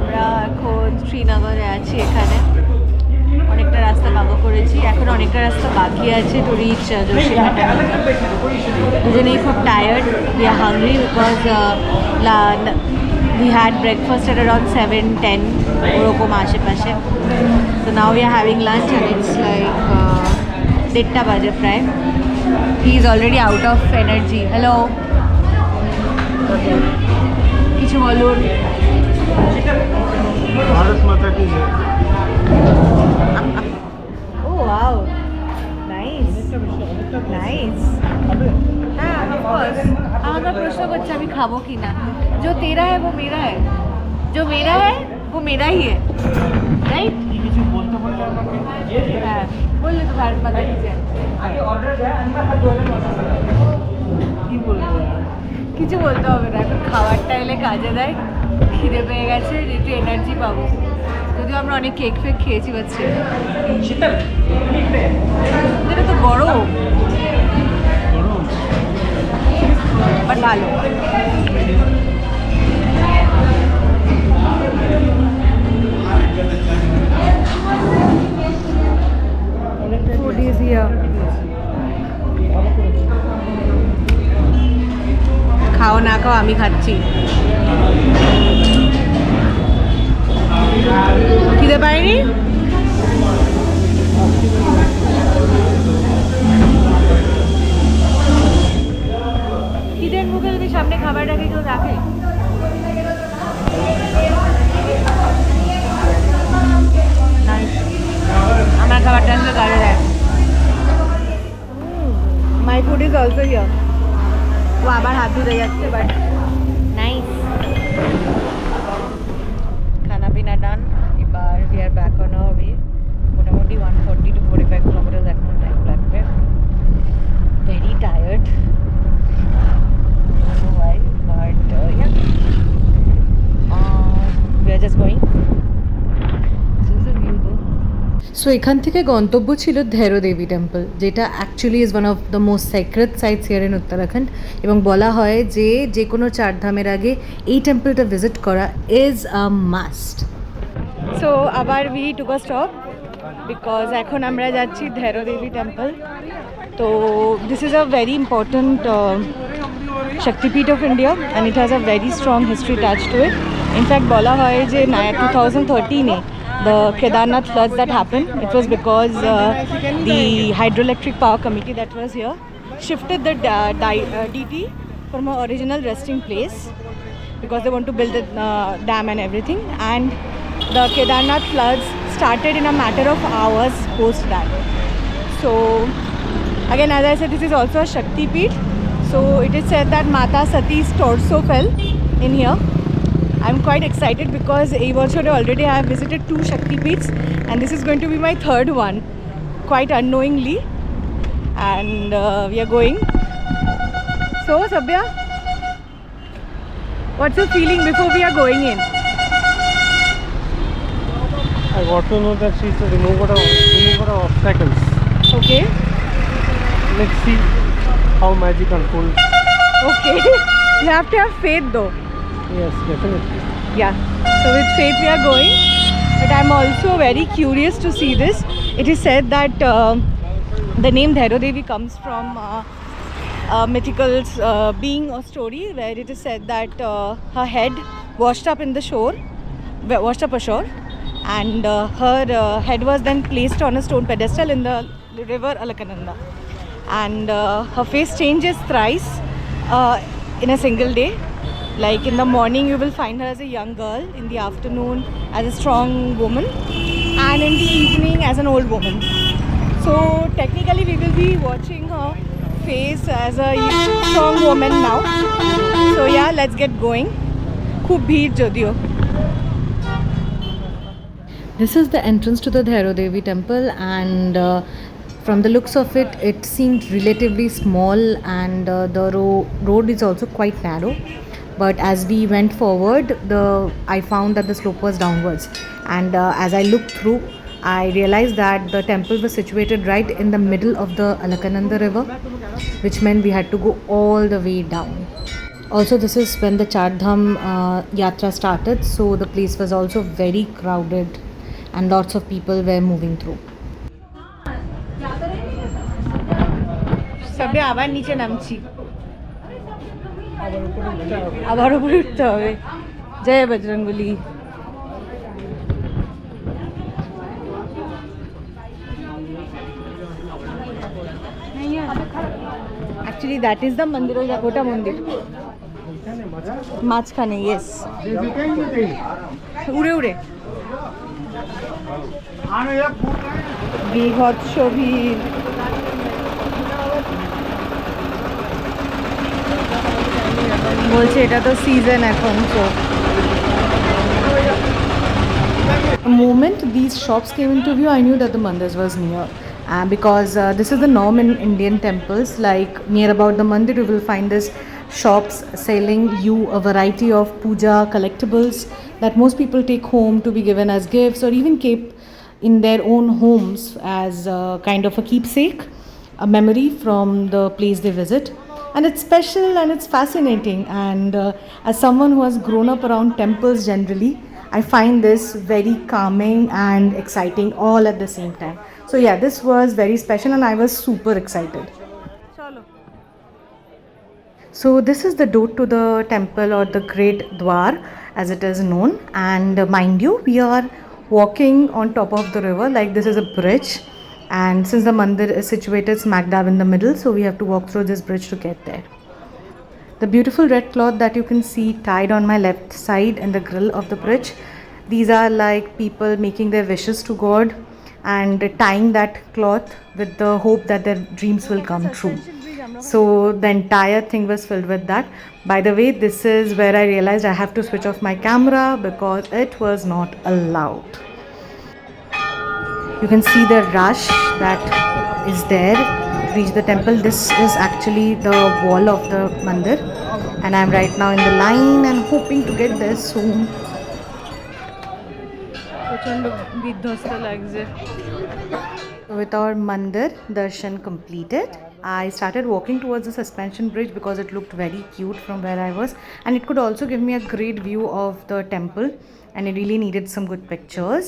আমরা এখন শ্রীনগরে আছি। এখানে অনেকটা রাস্তা কভার করেছি, এখন অনেকটা রাস্তা বাকি আছে টু রিচ যোশীঘাটা। দুজনেই খুব tired, we are hungry because we had breakfast at around 7-10 ওরকম আশেপাশে। So now we are having lunch and it's like 1:30 বাজে প্রায়। He is already out of energy. Hello, কিছু বলুন। भारत माता की जय। Oh wow, nice, nice. हाँ, of course. আমাকে প্রশ্ন করছে আমি খাবো কি না। जो तेरा है वो मेरा है, जो मेरा है वो मेरा ही है, राइट? কিছু বলতে বলতে আমাকে হ্যাঁ, বললে তো ভারত মাতা কি জয়। কি বলবো? কিছু বলতে হবে না, এখন খাবারটা এলে কাজে দেয়। খিদে পেয়ে গেছে, একটু এনার্জি পাবো। যদিও আমরা অনেক কেক ফেক খেয়েছি পাচ্ছি। শীতল এটা তো গরম, গরম বাট ভালো। Food is here. খাও না খাও, আমি খাচ্ছি। খিদে পাইনি? খিদের মুখে যদি সামনে খাবার রাখে কেউ রাখে? আমার খাবারটা আসলে কাজে দেয়। My food is also here. ও আবার হাত ধুতে যাচ্ছে, বাট নাইস। খানা পিনা ডান। এবার we are back on our way. মোটামুটি 140 to 45 কিলোমিটার এখনো টাইম লাগবে। Very tired, why, but yeah, we are just going. This is the view though. So এখান থেকে গন্তব্য ছিল ধেরো দেবী টেম্পল, যেটা actually is one of the most sacred sites here in Uttarakhand. এবং বলা হয় যে যে কোনো চারধামের আগে এই টেম্পলটা ভিজিট করা ইজ আ মাস্ট। সো আবার we took a stop because এখন আমরা যাচ্ছি ধেরো দেবী টেম্পল। তো this is a very important Shaktipeeth of India and it has a very strong history touch two it. In fact বলা হয় যে 2013-এ the Kedarnath floods that happened, it was because the hydroelectric power committee that was here shifted the DT from our original resting place because they want to build a dam and everything, and the Kedarnath floods started in a matter of hours post that. So again, as I said, this is also a Shakti Peeth. So it is said that Mata Sati's torso fell in here. I'm quite excited because এই বছরে already I have visited 2 Shakti Peeths and this is going to be my third one, quite unknowingly, and we are going. So Sabya, what's your feeling before we are going in? I got to know that she's a remover of obstacles. Okay. Let's see how magic unfolds. Okay. You have to have faith though. Yes, definitely. Yeah. So with faith we are going. But I'm also very curious to see this. It is said that the name Dhero Devi comes from a mythical being or story where it is said that her head washed up ashore, and her head was then placed on a stone pedestal in the river Alakananda, and her face changes thrice in a single day. Like in the morning you will find her as a young girl, in the afternoon as a strong woman, and in the evening as an old woman. So technically we will be watching her face as a strong woman now. So yeah, let's get going. Khub bheed jodiyo. This is the entrance to the Dhero Devi temple, and from the looks of it, it seemed relatively small, and the road is also quite narrow. But as we went forward, I found that the slope was downwards, and as I looked through, I realized that the temple was situated right in the middle of the Alakananda river, which meant we had to go all the way down. Also, this is when the Char Dham Yatra started, so the place was also very crowded and lots of people were moving through. সবে আবার নিচে নামছি, আবার উপরে উঠতে হবে। জয় Bajrangbali. Actually that is the mandir, ওই ওটা মন্দির মাঝখানে। ইয়েস, উড়ে উড়ে বীভৎস ভিড়। বলছে এটা তো সিজন এখন। তো The moment these shops came into view, I knew that the mandir was near. Because this is the norm in Indian temples. Like near about the mandir, you will find this shops selling you a variety of puja collectibles that most people take home to be given as gifts or even keep in their own homes as kind of a keepsake, a memory from the place they visit. And it's special and it's fascinating. And as someone who has grown up around temples generally, I find this very calming and exciting all at the same time. So yeah, this was very special and I was super excited. চলো। So this is the door to the temple or the Great Dwar as it is known. And mind you, we are walking on top of the river, like this is a bridge. And since the mandir is situated smack dab in the middle, so we have to walk through this bridge to get there. The beautiful red cloth that you can see tied on my left side in the grill of the bridge, these are like people making their wishes to God and tying that cloth with the hope that their dreams will come true. So the entire thing was filled with that. By the way, this is where I realized I have to switch off my camera because it was not allowed. You can see the rush that is there to reach the temple. This is actually the wall of the mandir and I'm right now in the line and hoping to get there soon. প্রচন্ড বিধ্বস্ত লাগছে। With our mandir darshan completed, I started walking towards the suspension bridge because it looked very cute from where I was and it could also give me a great view of the temple and it really needed some good pictures.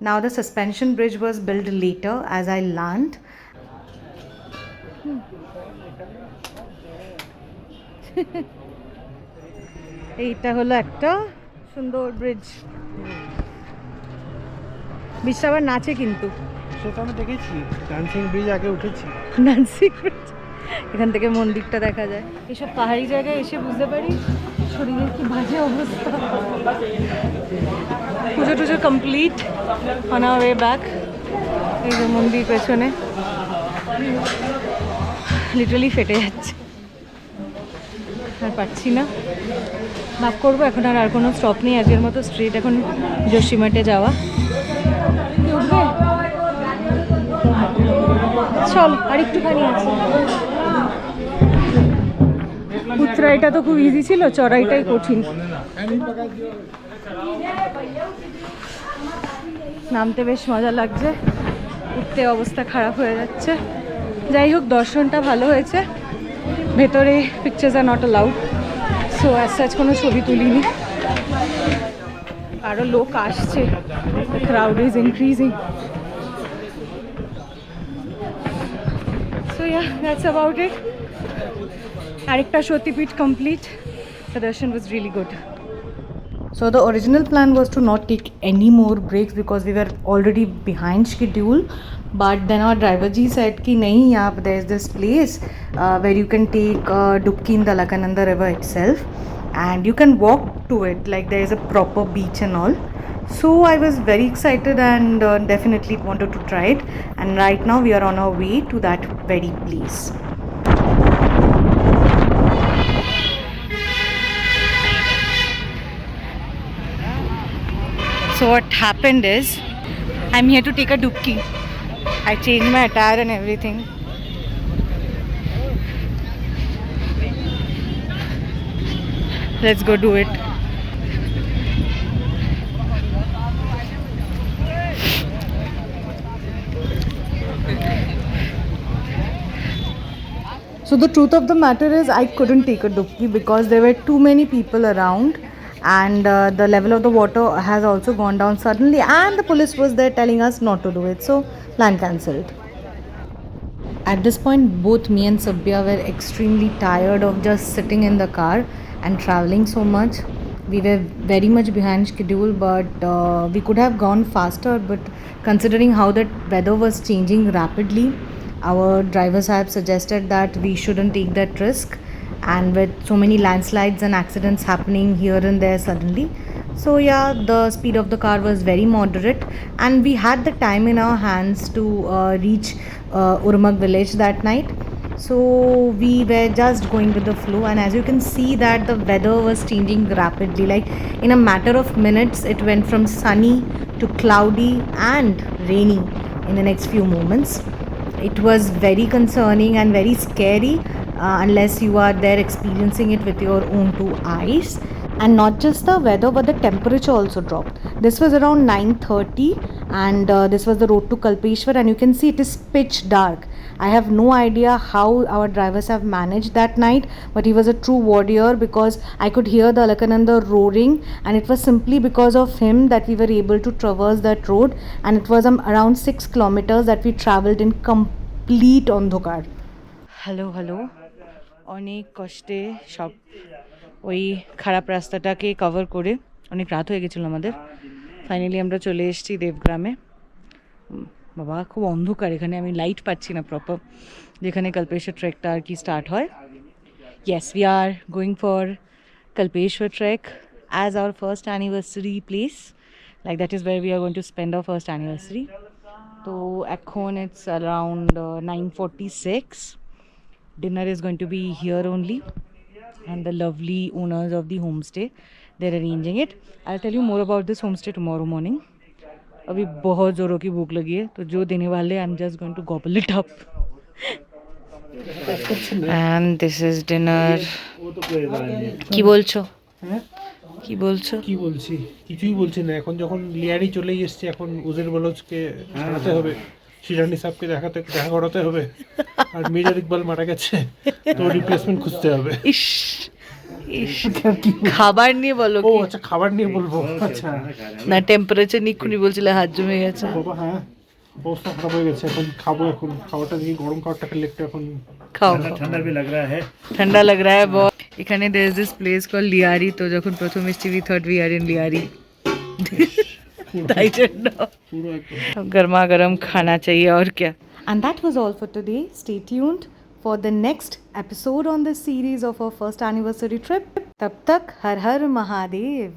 Now the suspension bridge was built later as I learned. এইটা হলো একটা সুন্দর bridge. ব্রিজটা আবার নাচে কিন্তু। সেটা আমি দেখেছি, ডান্সিং ব্রিজ আগে উঠেছি। ডান্সিং ব্রিজ, এখান থেকে মন্দিরটা দেখা যায়। এসব পাহাড়ি জায়গায় এসে বুঝতে পারি শরীরের কি বাজে অবস্থা। পুজো টুজো complete, on our way back. এই যে মন্দির পেছনে, লিটারালি ফেটে যাচ্ছে, আর পাচ্ছি না। মাফ করবো, এখন আর কোনো স্টপ নেই আজকের মতো। স্ট্রেট এখন জোশিমাঠে যাওয়া। চল আর একটুখানি আছে। উতরাইটা তো খুব ইজি ছিল, চড়াইটাই কঠিন। নামতে বেশ মজা লাগছে, উঠতে অবস্থা খারাপ হয়ে যাচ্ছে। যাই হোক, দর্শনটা ভালো হয়েছে। ভেতরে pictures are not allowed, so as such কোনো ছবি তুলিনি। আরও লোক আসছে, crowd is increasing. So yeah, that's about it. Arekta Shotipit complete. The darshan was really good. So the original plan was to not take any more breaks because we were already behind schedule. But then our driver ji said ki nahi, yaar there's this place where you can take dubki in the Alaknanda river itself and you can walk to it, like there is a proper beach and all. So I was very excited and definitely wanted to try it, and right now we are on our way to that very place. So what happened is, I'm here to take a dubki. I changed my attire and everything. Let's go do it. So the truth of the matter is I couldn't take a dubki because there were too many people around, and the level of the water has also gone down suddenly, and the police was there telling us not to do it, so plan cancelled. At this point, both me and Sabya were extremely tired of just sitting in the car and traveling so much. We were very much behind schedule, but we could have gone faster. But considering how that weather was changing rapidly, our drivers have suggested that we shouldn't take that risk. And with so many landslides and accidents happening here and there suddenly, so yeah, the speed of the car was very moderate, and we had the time in our hands to reach Urumag village that night. So we were just going with the flow, and as you can see that the weather was changing rapidly. Like in a matter of minutes, it went from sunny to cloudy and rainy in the next few moments. It was very concerning and very scary unless you are there experiencing it with your own two eyes. And not just the weather, but the temperature also dropped. This was around 9:30, and this was the road to Kalpeshwar, and you can see it is pitch dark. I have no idea how our drivers have managed that night, but he was a true warrior because I could hear the Alakananda roaring, and it was simply because of him that we were able to traverse that road, and it was around 6 kilometers that we traveled in complete ondhokar. Hello. অনেক কষ্টে সব ওই খারাপ রাস্তাটাকে cover করে অনেক রাত হয়ে গেছিলো আমাদের। ফাইনালি আমরা চলে এসেছি দেবগ্রামে। বাবা খুব অন্ধকার এখানে, আমি লাইট পাচ্ছি না প্রপার, যেখানে কল্পেশ্বর ট্রেকটা আর কি স্টার্ট হয়। Yes, we are going for Kalpeshwar trek as our first anniversary place, like that is wire we are going to spend our first anniversary. তো এখন it's around 9:46. Dinner is going to be here only, and the lovely owners of the homestay, they're arranging it. I'll tell you more about this homestay tomorrow morning. अभी बहुत ज़ोरों की भूख लगी है, तो जो देने वाले I'm just going to gobble it up. And this is dinner. কি বলছো? কি বলছো? কি বলছি? কিছুই বলছি না। এখন যখন লিয়ারি চলেই এসছে, এখন উজের বলজকে হারাতে হবে, শিরানি সাহেবকে দেখা করাতে হবে, আর মিরার ইকবাল মারা গেছে, তো রিপ্লেসমেন্ট খুঁজতে হবে। ইস খাবার নিয়ে বলো। ও আচ্ছা, খাবার নিয়ে বলবো। আচ্ছা না, টেম্পারেচার নিয়ে বলছিলে হাত জমে গেছে। বাবা হ্যাঁ, অবস্থা খারাপ হয়ে গেছে। এখন খাবো, এখন খাওয়াটা দিয়ে গরম খাবারটা খেলে একটু এখন খাও। ঠান্ডা भी लग रहा है, ঠান্ডা लग रहा है बहुत। এখানে there is this place called লিয়ারি, তো যখন প্রথম এসেছি we thought we are in লিয়ারি। তাই জন্য গরমা গরম খানা चाहिए और क्या। And that was all for today. Stay tuned for the next episode on this series of our first anniversary trip. तब तक हर हर महादेव।